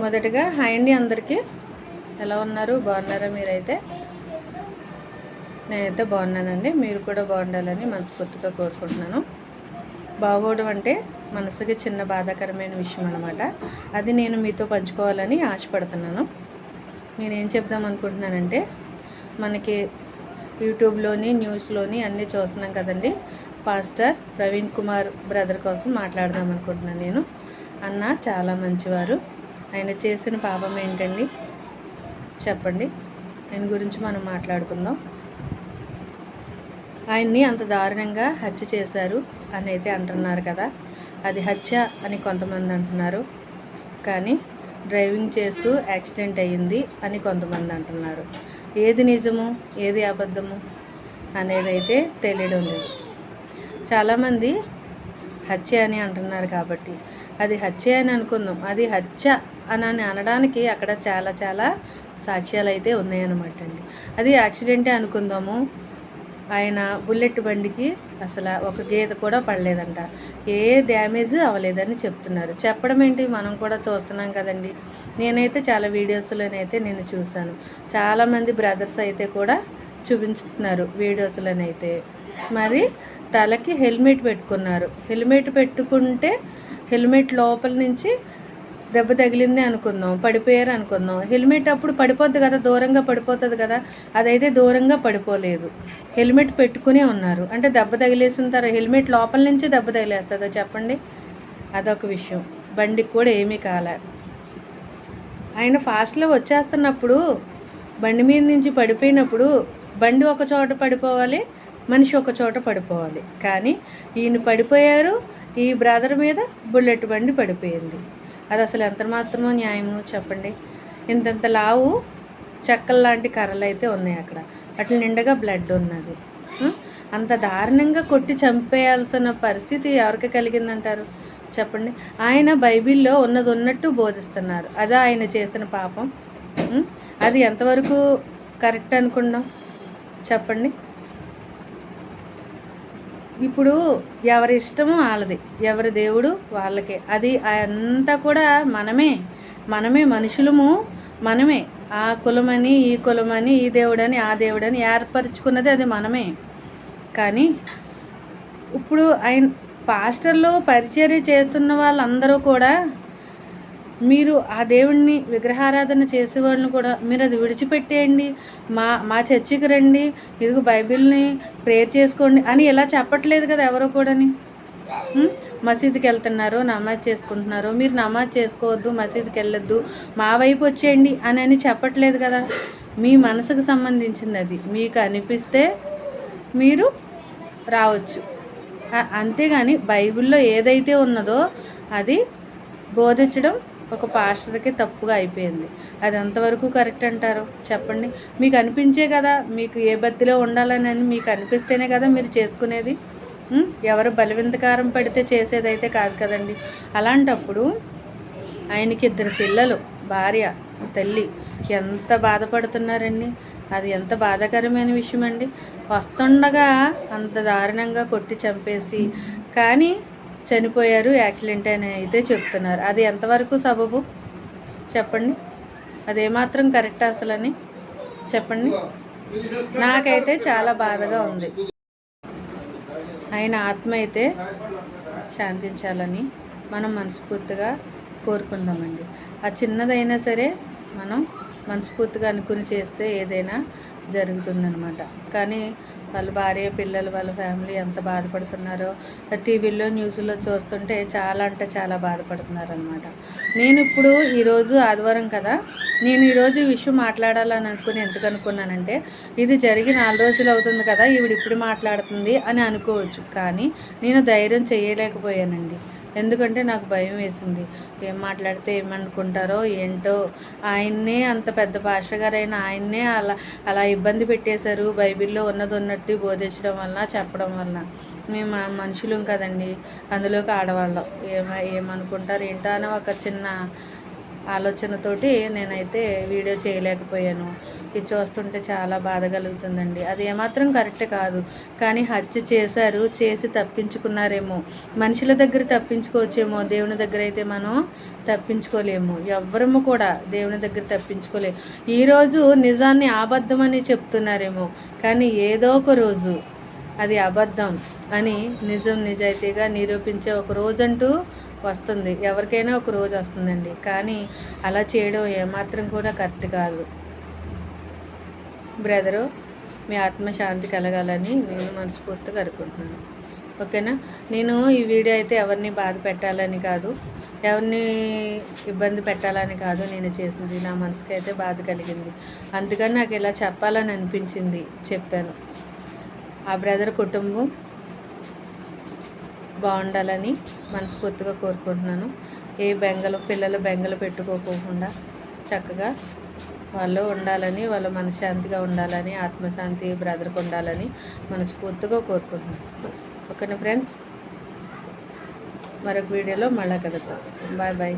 మొదటగా హాయ్ అండి అందరికీ. ఎలా ఉన్నారు? బాగున్నారా? మీరైతే నేనైతే బాగున్నానండి. మీరు కూడా బాగుండాలని మనస్ఫూర్తిగా కోరుకుంటున్నాను. బాగోవడం అంటే మనసుకి చిన్న బాధాకరమైన విషయం అనమాట. అది నేను మీతో పంచుకోవాలని ఆశపడుతున్నాను. నేనేం చెప్దాం అనుకుంటున్నానంటే, మనకి యూట్యూబ్లోని న్యూస్లోని అన్నీ చూస్తున్నాం కదండి. పాస్టర్ ప్రవీణ్ కుమార్ బ్రదర్ కోసం మాట్లాడదాం అనుకుంటున్నాను నేను. అన్న చాలా మంచివారు. ఆయన చేసిన పాపం ఏంటండి చెప్పండి. ఆయన గురించి మనం మాట్లాడుకుందాం. ఆయన్ని అంత దారుణంగా హత్య చేశారు అని అయితే అంటున్నారు కదా. అది హత్య అని కొంతమంది అంటున్నారు, కానీ డ్రైవింగ్ చేస్తూ యాక్సిడెంట్ అయ్యింది అని కొంతమంది అంటున్నారు. ఏది నిజము ఏది అబద్ధము అనేది అయితే తెలియడం లేదు. చాలామంది హత్య అని అంటున్నారు కాబట్టి అది హత్య అని అనుకుందాం. అది హత్య అని అనడానికి అక్కడ చాలా చాలా సాక్ష్యాలు అయితే ఉన్నాయన్నమాట అండి. అది యాక్సిడెంటే అనుకుందాము. ఆయన బుల్లెట్ బండికి అసలు ఒక గీత కూడా పడలేదంట, ఏ డ్యామేజ్ అవ్వలేదని చెప్తున్నారు. చెప్పడం ఏంటి, మనం కూడా చూస్తున్నాం కదండి. నేనైతే చాలా వీడియోస్లోనైతే నేను చూశాను. చాలామంది బ్రదర్స్ అయితే కూడా చూపించుతున్నారు వీడియోస్లోనైతే. మరి తలకి హెల్మెట్ పెట్టుకున్నారు. హెల్మెట్ పెట్టుకుంటే హెల్మెట్ లోపల నుంచి దెబ్బ తగిలింది అనుకుందాం, పడిపోయారు అనుకుందాం. హెల్మెట్ అప్పుడు పడిపోద్ది కదా, దూరంగా పడిపోతుంది కదా. అదైతే దూరంగా పడిపోలేదు, హెల్మెట్ పెట్టుకునే ఉన్నారు. అంటే దెబ్బ తగిలేసిన తర్వాత హెల్మెట్ లోపల నుంచి దెబ్బ తగిలేస్తుందా చెప్పండి. అదొక విషయం. బండికి కూడా ఏమీ కాలే. ఆయన ఫాస్ట్లో వచ్చేస్తున్నప్పుడు బండి మీద నుంచి పడిపోయినప్పుడు బండి ఒక చోట పడిపోవాలి, మనిషి ఒక చోట పడిపోవాలి. కానీ ఈయన పడిపోయారు, ఈ బ్రదర్ మీద బుల్లెట్ బండి పడిపోయింది. అది అసలు ఎంత మాత్రమో న్యాయము చెప్పండి. ఇంతంత లావు చెక్కల లాంటి కర్రలు అయితే ఉన్నాయి అక్కడ, అట్లా నిండగా బ్లడ్ ఉన్నది. అంత దారుణంగా కొట్టి చంపేయాల్సిన పరిస్థితి ఎవరికి కలిగిందంటారు చెప్పండి. ఆయన బైబిల్లో ఉన్నది ఉన్నట్టు బోధిస్తున్నారు. అదే ఆయన చేసిన పాపం. అది ఎంతవరకు కరెక్ట్ అనుకున్నాం చెప్పండి. ఇప్పుడు ఎవరి ఇష్టము వాళ్ళది, ఎవరి దేవుడు వాళ్ళకే. అది అంతా కూడా మనమే మనుషులము, మనమే ఆ కులమని ఈ కులమని ఈ దేవుడని ఆ దేవుడని ఏర్పరచుకున్నది అది మనమే. కానీ ఇప్పుడు ఆయన పాస్టర్లు పరిచర్య చేస్తున్న వాళ్ళందరూ కూడా మీరు ఆ దేవుడిని విగ్రహారాధన చేసేవాళ్ళని కూడా మీరు అది విడిచిపెట్టేయండి, మా చర్చికి రండి, ఇదిగో బైబిల్ని ప్రేయర్ చేసుకోండి అని ఇలా చెప్పట్లేదు కదా ఎవరు కూడాని. మసీదుకి వెళ్తున్నారు, నమాజ్ చేసుకుంటున్నారు. మీరు నమాజ్ చేసుకోవద్దు, మసీదుకి వెళ్ళొద్దు, మా వైపు వచ్చేయండి అని చెప్పట్లేదు కదా. మీ మనసుకు సంబంధించింది అది. మీకు అనిపిస్తే మీరు రావచ్చు, అంతేగాని బైబిల్లో ఏదైతే ఉన్నదో అది బోధించడం ఒక పాస్టర్కి తప్పుగా అయిపోయింది. అది ఎంతవరకు కరెక్ట్ అంటారు చెప్పండి. మీకు అనిపించే కదా, మీకు ఏ బద్దిలో ఉండాలని మీకు అనిపిస్తేనే కదా మీరు చేసుకునేది. ఎవరు బలవంతకారం పడితే చేసేదైతే కాదు కదండి. అలాంటప్పుడు ఆయనకి 2 పిల్లలు, భార్య, తల్లి ఎంత బాధపడుతున్నారండి. అది ఎంత బాధాకరమైన విషయం అండి. వస్తుండగా అంత దారుణంగా కొట్టి చంపేసి కానీ చనిపోయారు, యాక్సిడెంట్ అని అయితే చెప్తున్నారు. అది ఎంతవరకు సబబు చెప్పండి. అదేమాత్రం కరెక్ట్ అసలని చెప్పండి. నాకైతే చాలా బాధగా ఉంది. ఆయన ఆత్మ అయితే శాంతించాలని మనం మనస్ఫూర్తిగా కోరుకుందామండి. ఆ చిన్నదైనా సరే మనం మనస్ఫూర్తిగా అనుకుని చేస్తే ఏదైనా జరుగుతుందనమాట. కానీ వాళ్ళ భార్య, పిల్లలు, వాళ్ళ ఫ్యామిలీ ఎంత బాధపడుతున్నారో టీవీలో న్యూస్లో చూస్తుంటే చాలా అంటే చాలా బాధపడుతున్నారు అనమాట. నేను ఇప్పుడు ఈరోజు ఆదివారం కదా, నేను ఈరోజు ఈ విషయం మాట్లాడాలని ఎందుకు అనుకున్నానంటే, ఇది జరిగి 4 రోజులు అవుతుంది కదా, ఈవిడ ఇప్పుడు మాట్లాడుతుంది అని అనుకోవచ్చు. కానీ నేను ధైర్యం చేయలేకపోయానండి. ఎందుకంటే నాకు భయం వేసింది. ఏం మాట్లాడితే ఏమనుకుంటారో ఏంటో. ఆయన్నే అంత పెద్ద పాస్టర్ గారైన ఆయన్నే అలా ఇబ్బంది పెట్టేశారు. బైబిల్లో ఉన్నది ఉన్నట్టు బోధించడం వలన, చెప్పడం వలన. మేము మనుషులం కదండి, అందులోకి ఆడవాళ్ళం. ఏమనుకుంటారు ఏంటో అని ఒక చిన్న ఆలోచనతోటి నేనైతే వీడియో చేయలేకపోయాను. ఇది చూస్తుంటే చాలా బాధ కలుగుతుందండి. అది ఏమాత్రం కరెక్ట్ కాదు. కానీ హత్య చేశారు, చేసి తప్పించుకున్నారేమో. మనుషుల దగ్గర తప్పించుకోవచ్చేమో, దేవుని దగ్గర అయితే మనం తప్పించుకోలేము. ఎవ్వరము కూడా దేవుని దగ్గర తప్పించుకోలేము. ఈరోజు నిజాన్ని అబద్ధమని చెప్తున్నారేమో, కానీ ఏదో ఒక రోజు అది అబద్ధం అని నిజం నిజాయితీగా నిరూపించే ఒక రోజంటూ వస్తుంది. ఎవరికైనా ఒక రోజు వస్తుందండి. కానీ అలా చేయడం ఏమాత్రం కూడా కరెక్ట్ కాదు. బ్రదరు, మీ ఆత్మశాంతి కలగాలని నేను మనస్ఫూర్తిగా అనుకుంటున్నాను. ఓకేనా? నేను ఈ వీడియో అయితే ఎవరిని బాధ పెట్టాలని కాదు, ఎవరిని ఇబ్బంది పెట్టాలని కాదు నేను చేసింది. నా మనసుకి అయితే బాధ కలిగింది. అందుకని నాకు ఇలా చెప్పాలని అనిపించింది, చెప్పాను. ఆ బ్రదర్ కుటుంబం బాగుండాలని మనస్ఫూర్తిగా కోరుకుంటున్నాను. ఏ పిల్లలు బెంగలు పెట్టుకోకుండా చక్కగా వాళ్ళు ఉండాలని, వాళ్ళు మనశ్శాంతిగా ఉండాలని, ఆత్మశాంతి బ్రదర్కి ఉండాలని మనస్ఫూర్తిగా కోరుకుంటున్నాను. ఓకేనా ఫ్రెండ్స్? మరొక వీడియోలో మళ్ళీ కలుద్దాం. Bye bye.